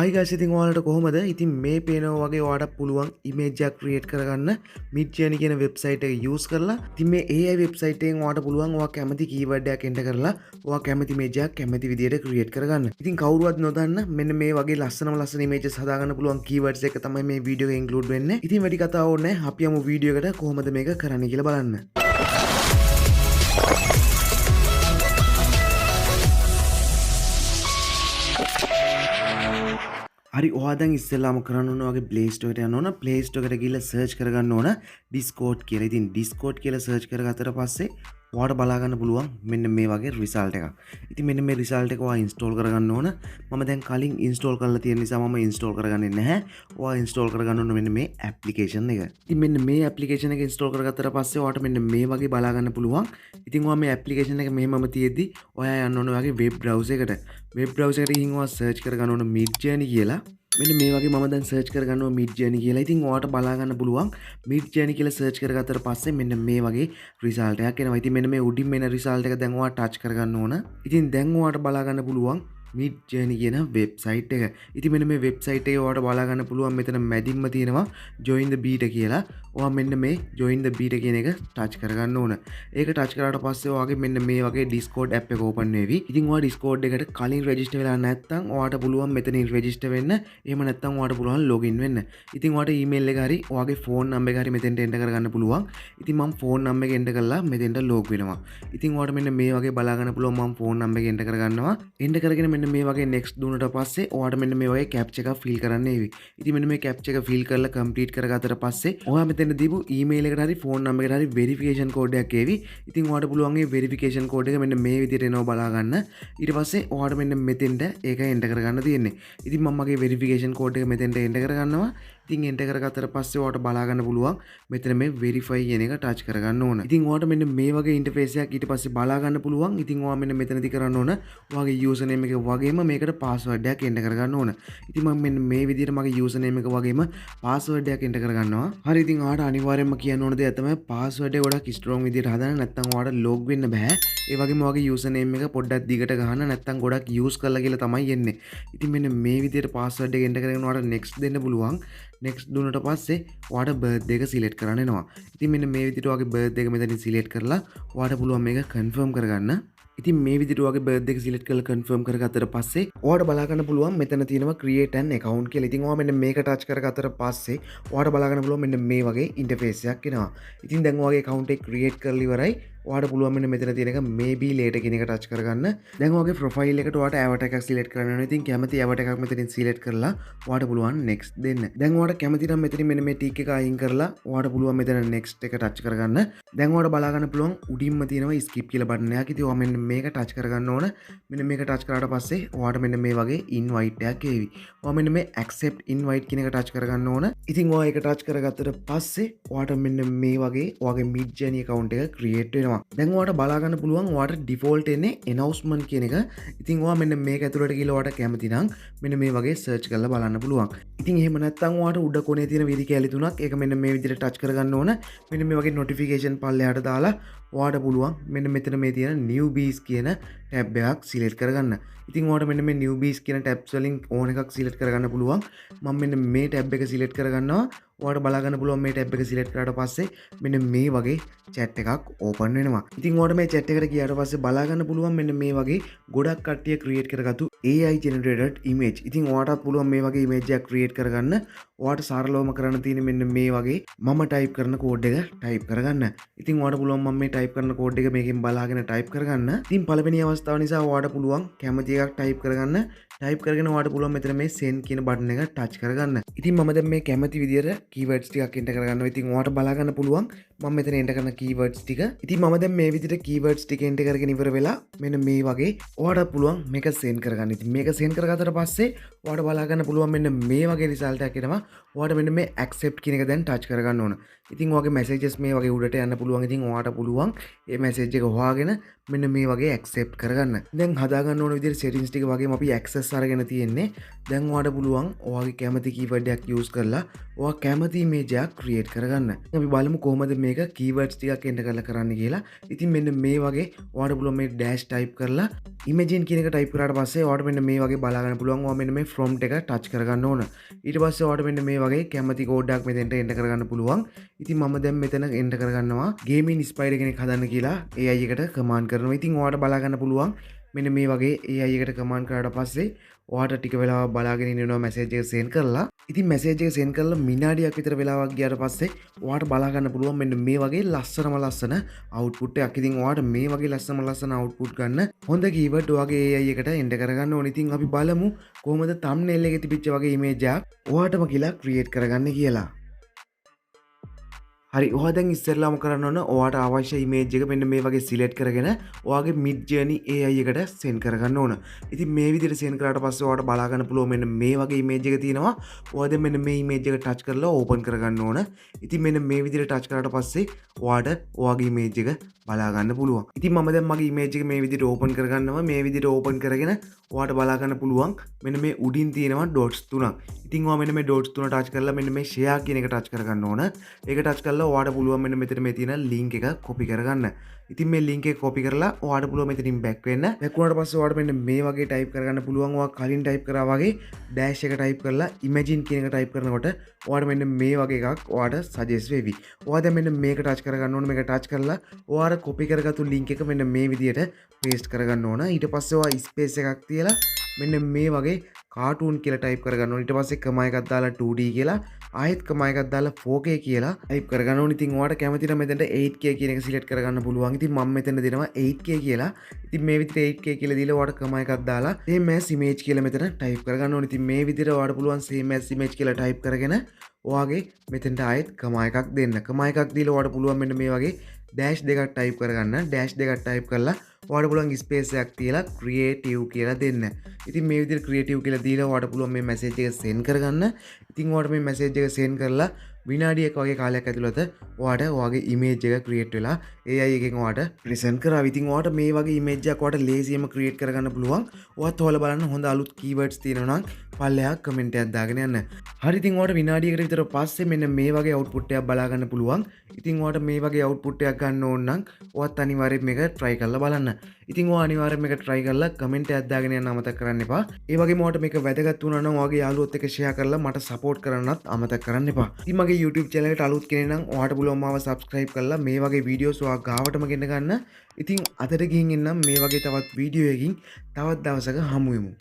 හයි guys ඉතින් ඔයාලට කොහොමද? ඉතින් මේ පේනවා වගේ ඔයාලට පුළුවන් ඉමේජ් එකක් ක්‍රියේට් කරගන්න Midjourney කියන වෙබ්සයිට් එක යූස් කරලා. ඉතින් මේ AI වෙබ්සයිට් එකෙන් ඔයාලට පුළුවන් ඔයා කැමති කීවර්ඩ් එකක් එන්ටර් කරලා ඔයා කැමති ඉමේජ් එකක් කැමති විදියට ක්‍රියේට් කරගන්න. ඉතින් කවුරුවත් නොදන්න මෙන්න මේ වගේ ලස්සන ඉමේජස් හදාගන්න පුළුවන් කීවර්ඩ්ස් එක තමයි මේ වීඩියෝ එකේ ඉන්ක්ලූඩ් වෙන්නේ. ඉතින් වැඩි කතා ඕනේ නැහැ. අපි යමු වීඩියෝ එකට කොහොමද මේක කරන්න කියලා බලන්න. හරි ඔයා දැන් ඉස්සෙල්ලාම කරන්න ඕන වගේ Play Store එකට යන්න ඕන. Play Store එකට ගිහලා search කරගන්න ඕන Discord කියලා. ඉතින් Discord කියලා search කරගත්තට පස්සේ ඔයාට බලා ගන්න පුළුවන් මෙන්න මේ වගේ result එකක්. ඉතින් මෙන්න මේ result එක ඔයා install කරගන්න ඕන. මම දැන් කලින් install කරලා තියෙන නිසා මම install කරගන්නේ නැහැ. ඔයා install කරගන්න ඕන මෙන්න මේ application එක. ඉතින් මෙන්න මේ application එක install කරගත්තට පස්සේ ඔයාට මෙන්න මේ වගේ බලා ගන්න පුළුවන්. ඉතින් ඔයා මේ application එක මෙහෙමම තියෙද්දි ඔයා යන්න ඕන වගේ web browser එකට. web browser එකට ගිහින් ඔයා search කරගන්න ඕන Midjourney කියලා. මෙන්න මේ වගේ මම දැන් සර්ච් කරගන්නවා Midjourney කියලා. ඉතින් ඔයාට බලා ගන්න පුළුවන් Midjourney කියලා සර්ච් කරගත්තට පස්සේ මෙන්න මේ වගේ රිසල්ට් එකක් එනවා. ඉතින් මෙන්න මේ උඩින් එන රිසල්ට් එක දැන් ඔයා ටච් කරගන්න ඕන. ඉතින් දැන් ඔයාට බලා ගන්න පුළුවන් Midjourney කියන වෙබ්සයිට් එක. ඉතින් මෙන්න මේ වෙබ්සයිට් එකේ ඔයාට බලා ගන්න පුළුවන් මෙතන මැදින්ම තියෙනවා join the beta කියලා. ඔයා මෙන්න මේ join the beta කියන එක ටච් කරගන්න ඕන. ඒක ටච් කරාට පස්සේ ඔයාගේ මෙන්න මේ වගේ Discord app එක open වෙවි. ඉතින් ඔයා Discord එකට කලින් register වෙලා නැත්නම් ඔයාට පුළුවන් මෙතනින් register වෙන්න. එහෙම නැත්නම් ඔයාට පුළුවන් login වෙන්න. ඉතින් ඔයාට email එක හරි ඔයාගේ phone number එක හරි මෙතෙන්ට enter කරගන්න පුළුවන්. ඉතින් මම phone number එක enter කරලා මෙතෙන්ට log වෙනවා. ඉතින් ඔයාට මෙන්න මේ වගේ බලා ගන්න පුළුවන් මම phone number එක enter කරගන්නවා. enter කරගෙන මෙන්න මේ වගේ next දුන්නට පස්සේ ඔයාට මෙන්න මේ වගේ captcha එකක් fill කරන්න එවි. ඉතින් මෙන්න මේ captcha එක fill කරලා complete කරගත්තට පස්සේ ඔයා මෙතන දීපු email එකට හරි phone number එකට හරි verification code එකක් එවි. ඉතින් ඔයාට පුළුවන් මේ verification code එක මෙන්න මේ විදිහට එනවා බලා ගන්න. ඊට පස්සේ ඔයාට මෙන්න මෙතෙන්ට ඒක enter කරගන්න තියෙන්නේ. ඉතින් මම මගේ verification code එක මෙතෙන්ට enter කරගන්නවා. ඉතින් enter කරගත්තට පස්සේ ඔයාට බලා ගන්න පුළුවන් මෙතන මේ verify කියන එක touch කරගන්න ඕන. ඉතින් ඔයාට මෙන්න මේ වගේ interface එකක් ඊට පස්සේ බලා ගන්න පුළුවන්. ඉතින් ඔයා මෙන්න මෙතනදී කරන්න ඕන ඔයාගේ username එක වගේම මේකට password එකක් enter කරගන්න ඕන. ඉතින් මම මෙන්න මේ විදිහට මගේ username එක වගේම password එකක් enter කරගන්නවා. හරි ඉතින් ඔයාට අනිවාර්යයෙන්ම කියන්න ඕන දේ තමයි password එක ගොඩක් strong විදිහට හදන්න නැත්නම් ඔයාට log වෙන්න බෑ. ඒ වගේම ඔයාගේ username එක පොඩ්ඩක් දිගට ගහන්න නැත්නම් ගොඩක් use කරලා කියලා තමයි එන්නේ. ඉතින් මෙන්න මේ විදිහට password එක enter කරගෙන ඔයාට next දෙන්න පුළුවන්. next දුන්නට පස්සේ ඔයාට birthday එක select කරන්න එනවා. ඉතින් මෙන්න මේ විදිහට ඔයාගේ birthday එක මෙතනින් select කරලා ඔයාට පුළුවන් මේක confirm කරගන්න. ඉතින් මේ විදිහට ඔයාගේ birthday එක select කරලා confirm කරගත්තට පස්සේ ඔයාට බලා ගන්න පුළුවන් මෙතන තියෙනවා create an account කියලා. ඉතින් ඔයා මෙන්න මේක touch කරගත්තට පස්සේ ඔයාට බලා ගන්න පුළුවන් මෙන්න මේ වගේ interface එකක් එනවා. ඉතින් දැන් ඔයාගේ account එක create කරලා ඉවරයි. ඔයාට පුළුවන් මෙන්න මෙතන තියෙන එක maybe later කියන එක touch කරගන්න. දැන් ඔයාගේ profile එකට ඔයාට avatar එකක් select කරන්න ඕනේ. ඉතින් කැමති avatar එකක් මෙතනින් select කරලා ඔයාට පුළුවන් next දෙන්න. දැන් ඔයාට කැමති නම් මෙතනින් මෙන්න මේ tick එක අයින් කරලා ඔයාට පුළුවන් මෙතන next එක touch කරගන්න. දැන් ඔයාට බලා ගන්න පුළුවන් උඩින්ම තියෙනවා skip කියලා button එකක්. ඉතින් ඔයා මෙන්න මේක touch කරගන්න ඕන. මෙන්න මේක touch කරාට පස්සේ ඔයාට මෙන්න මේ වගේ invite එකක් එවි. ඔයා මෙන්න මේ accept invite කියන එක touch කරගන්න ඕන. ඉතින් ඔයා ඒක touch කරගත්තට පස්සේ ඔයාට මෙන්න මේ වගේ ඔයාගේ Midjourney account එක create වෙනවා. දැන් ඔයාට බලා ගන්න පුළුවන් ඔයාට default එන්නේ announcement කියන එක. ඉතින් ඔයා මෙන්න මේක ඇතුළට ගිහලා ඔයාට කැමති නම් මෙන්න මේ වගේ search කරලා බලන්න පුළුවන්. ඉතින් එහෙම නැත්නම් ඔයාට උඩ කොනේ තියෙන විදි කැලි තුනක් ඒක මෙන්න මේ විදිහට touch කරගන්න ඕන. මෙන්න මේ වගේ notification පල්ලෙහාට දාලා ඔයාට පුළුවන් මෙන්න මෙතන මේ තියෙන newbies කියන tab එකක් select කරගන්න. ඉතින් ඔයාට මෙන්න මේ newbies කියන tabs වලින් ඕන එකක් select කරගන්න පුළුවන්. මම මෙන්න මේ tab එක select කරගන්නවා. ඔයාට බලා ගන්න පුළුවන් මේ tab එක select කරාට පස්සේ මෙන්න මේ වගේ chat එකක් open වෙනවා. ඉතින් ඔයාට මේ chat එකට ගියාට පස්සේ බලා ගන්න පුළුවන් මෙන්න මේ වගේ ගොඩක් කට්ටිය create කරගත්තු AI generated image. ඉතින් ඔයාටත් පුළුවන් මේ වගේ image එකක් create කරගන්න. ඔයාට සරලවම කරන්න තියෙන්නේ මෙන්න මේ වගේ මම type කරන code එක type කරගන්න. ඉතින් ඔයාට පුළුවන් මම මේ type කරන code එක මේකෙන් බලාගෙන type කරගන්න. ඉතින් පළවෙනි අවස්ථාව නිසා ඔයාට පුළුවන් කැමති එකක් type කරගන්න. type කරගෙන ඔයාට පුළුවන් මෙතන මේ send කියන button එක touch කරගන්න. ඉතින් මම දැන් මේ කැමති විදියට keywords ටිකක් enter කරගන්නවා. ඉතින් ඔයාට බලා ගන්න පුළුවන් මම මෙතන enter කරන keywords ටික. ඉතින් මම දැන් මේ විදියට keywords ටික enter කරගෙන ඉවර වෙලා මෙන්න මේ වගේ ඔයාට පුළුවන් මේක send කරගන්න. ඉතින් මේක send කරගත්තට පස්සේ ඔයාට බලා ගන්න පුළුවන් මෙන්න මේ වගේ result එකක් එනවා. ඔයාට මෙන්න මේ accept කියන එක දැන් touch කරගන්න ඕන. ඉතින් ඔයාගේ messages මේ වගේ උඩට යන්න පුළුවන්. ඉතින් ඔයාට පුළුවන් පුළුවන් ඒ මැසේජ් එක හොයාගෙන මෙන්න මේ වගේ ඇක්සෙප්ට් කරගන්න. දැන් හදාගන්න ඕන විදිහට settings ටික වගේම අපි access අරගෙන තියෙන්නේ. දැන් ඔයාලට පුළුවන් ඔයාගේ කැමති keyword එකක් use කරලා ඔයා කැමති image එකක් create කරගන්න. අපි බලමු කොහොමද මේක keywords ටිකක් enter කරලා කරන්න කියලා. ඉතින් මෙන්න මේ වගේ ඔයාලට පුළුවන් මේ dash type කරලා imagine කියන එක type කරාට පස්සේ ඔයාලට මෙන්න මේ වගේ බලා ගන්න පුළුවන්. ඔයා මෙන්න මේ prompt එක touch කරගන්න ඕන. ඊට පස්සේ ඔයාලට මෙන්න මේ වගේ කැමති code එකක් මෙතෙන්ට enter කරගන්න පුළුවන්. ඉතින් මම දැන් මෙතන enter කරගන්නවා gaming inspired කෙනෙක් හදන්න කියලා AI එකට command කරනවා. ඉතින් ඔයාලට බලා ගන්න පුළුවන් මෙන්න මේ වගේ AI එකට command කරාට පස්සේ ඔයාලට ටික වෙලාවක් බලාගෙන ඉන්නවා message එක send කරලා. ඉතින් message එක send කරලා විනාඩියක් විතර වෙලාවක් ගියාට පස්සේ ඔයාලට බලා ගන්න පුළුවන් මෙන්න මේ වගේ ලස්සන output එකක්. ඉතින් ඔයාලට මේ වගේ ලස්සන output ගන්න හොඳ keyword ඔයාගේ AI එකට enter කරගන්න ඕනේ. ඉතින් අපි බලමු කොහොමද thumbnail එකේ තිබිච්ච වගේ image එකක් ඔයාටම කියලා create කරගන්න කියලා. හරි ඔයා දැන් ඉස්සෙල්ලාම කරන්න ඕන ඔයාට අවශ්‍ය image එක මෙන්න මේ වගේ select කරගෙන ඔයාගේ Midjourney AI එකට send කරගන්න ඕන. ඉතින් මේ විදිහට send කරාට පස්සේ ඔයාට බලා ගන්න පුළුවන් මෙන්න මේ වගේ image එක තියෙනවා. ඔයා දැන් මෙන්න මේ image එක touch කරලා open කරගන්න ඕන. ඉතින් මෙන්න මේ විදිහට touch කරාට පස්සේ ඔයාට ඔයාගේ image එක බලා ගන්න පුළුවන්. ඉතින් මම දැන් මගේ image එක මේ විදිහට open කරගන්නවා. මේ විදිහට open කරගෙන ඔයාට බලා ගන්න පුළුවන් මෙන්න මේ උඩින් තියෙනවා dots තුනක්. ඉතින් ඔයා මෙන්න මේ dots තුන touch කරලා මෙන්න මේ share කියන එක touch කරගන්න ඕන. ඒක touch කරලා ඔයාට පුළුවන් මෙන්න මෙතන මේ තියෙන link එක copy කරගන්න. ඉතින් මේ link එක copy කරලා ඔයාට පුළුවන් මෙතනින් back වෙන්න. back වුණාට පස්සේ ඔයාට මෙන්න මේ වගේ type කරගන්න පුළුවන්. ඔයා කලින් type කරා වගේ dash එක type කරලා imagine කියන එක type කරනකොට ඔයාට මෙන්න මේ වගේ එකක් ඔයාට suggest වෙවි. ඔයා දැන් මෙන්න මේක touch කරගන්න ඕන. මේක touch කරලා ඔයාට copy කරගත්තු link එක මෙන්න මේ විදියට paste කරගන්න ඕන. ඊට පස්සේ ඔයා space එකක් තියලා මෙන්න මේ වගේ cartoon කියලා type කරගන්න ඕන. ඊට පස්සේ කමා එකක් දාලා 2D කියලා ආයෙත් කමා එකක් දාලා 4K කියලා type කරගන්න ඕන. ඉතින් ඔයාට කැමති නම් මෙතනට 8K කියන එක select කරගන්න පුළුවන්. ඉතින් මම මෙතන දෙනවා 8K කියලා. ඉතින් මේ විදිහට 8K කියලා දීලා ඔයාට කමා එකක් දාලා same as image කියලා මෙතන type කරගන්න ඕන. ඉතින් මේ විදිහට ඔයාට පුළුවන් same as image කියලා type කරගෙන ඔයාගේ මෙතනට ආයෙත් කමා එකක් දෙන්න. කමා එකක් දීලා ඔයාට පුළුවන් මෙන්න මේ වගේ dash දෙකක් type කරගන්න. dash දෙකක් type කරලා ඔයාට පුළුවන් ස්පේස් එකක් තියලා creative කියලා දෙන්න. ඉතින් මේ විදිහට creative කියලා දීලා ඔයාට පුළුවන් මේ message එක send කරගන්න. ඉතින් ඔයාට මේ message එක send කරලා විනාඩියක් වගේ කාලයක් ඇතුළත ඔයාට ඔයාගේ image එක create වෙලා AI එකෙන් ඔයාට present කරා. ඉතින් ඔයාට මේ වගේ image එකක් ඔයාට ලේසියෙන්ම create කරගන්න පුළුවන්. ඔයාත් හොයලා බලන්න හොඳ අලුත් keywords තියෙනවා නම් පල්ලෙහා comment එකක් දාගෙන යන්න. හරි ඉතින් ඔයාට විනාඩියකට විතර පස්සේ මෙන්න මේ වගේ output එකක් බලා ගන්න පුළුවන්. ඉතින් ඔයාට මේ වගේ output එකක් ගන්න ඕන නම් ඔයත් අනිවාර්යයෙන් මේක try කරලා බලන්න. ඉතින් ඔයා අනිවාර්යයෙන් මේක try කරලා comment එකක් දාගෙන යන්න අමතක කරන්න එපා. ඒ වගේම ඔයාට මේක වැදගත් වුණා නම් ඔයාගේ යාළුවොත් එක්ක share කරලා මට support කරන්නත් අමතක කරන්න එපා. ඉතින් මගේ YouTube channel එකට අලුත් කෙනෙක් නම් ඔයාට පුළුවන් මාව subscribe කරලා මේ වගේ videos ඔයා ගාවටම ගෙන ගන්න. ඉතින් අදට ගිහින් එන්නම් මේ වගේ තවත් වීඩියෝ එකකින් තවත් දවසක හමු වෙමු.